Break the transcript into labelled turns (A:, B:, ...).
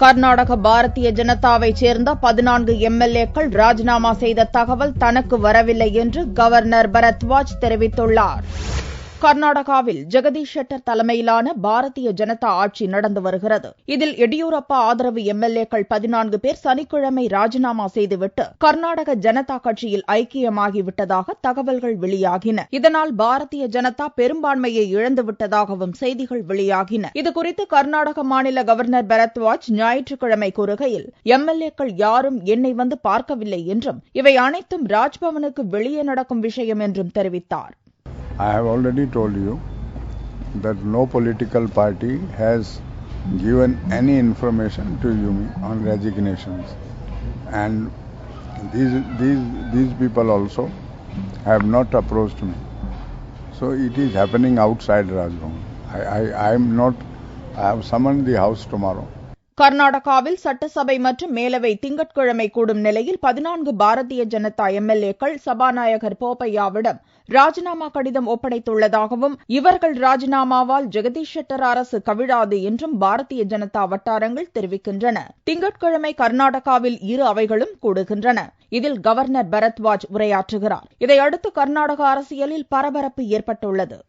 A: கர்நாடக பாரதிய ஜனதாவைச் சேர்ந்த 14 எம்எல்ஏக்கள் ராஜினாமா செய்த தகவல் தனக்கு வரவில்லை என்று கவர்னர் பரத்வாஜ் தெரிவித்துள்ளார். கர்நாடகாவில் ஜெகதீஷ் ஷெட்டர் தலைமையிலான பாரதிய ஜனதா ஆட்சி நடந்து வருகிறது. இதில் எடியூரப்பா ஆதரவு எம்எல்ஏக்கள் 14 பேர் சனிக்கிழமை ராஜினாமா செய்துவிட்டு கர்நாடக ஜனதா கட்சியில் ஐக்கியமாகிவிட்டதாக தகவல்கள் வெளியாகின. இதனால் பாரதிய ஜனதா பெரும்பான்மையை இழந்துவிட்டதாகவும் செய்திகள் வெளியாகின. இதுகுறித்து கர்நாடக மாநில கவர்னர் பரத்வாஜ் ஞாயிற்றுக்கிழமை கூறுகையில், எம்எல்ஏக்கள் யாரும் என்னை வந்து பார்க்கவில்லை என்றும் இவை அனைத்தும் ராஜ்பவனுக்கு வெளியே நடக்கும் விஷயம் என்றும் தெரிவித்தார்.
B: I have already told you that no political party has given any information to you on resignations, and these people also have not approached me. So it is happening outside Rajbhavan. I have summoned the house tomorrow.
A: கர்நாடகாவில் சட்டசபை மற்றும் மேலவை திங்கட்கிழமை கூடும் நிலையில் 14 பாரதிய ஜனதா எம்எல்ஏக்கள் சபாநாயகர் போப்பையாவிடம் ராஜினாமா கடிதம் ஒப்படைத்துள்ளதாகவும் இவர்கள் ராஜினாமாவால் ஜெகதீஷ் ஷெட்டர் அரசு கவிழாது என்றும் பாரதிய ஜனதா வட்டாரங்கள் தெரிவிக்கின்றன. திங்கட்கிழமை கர்நாடகாவில் இரு அவைகளும் கூடுகின்றன. இதில் கவர்னர் பரத்வாஜ் உரையாற்றுகிறார். இதையடுத்து கர்நாடக அரசியலில் பரபரப்பு ஏற்பட்டுள்ளது.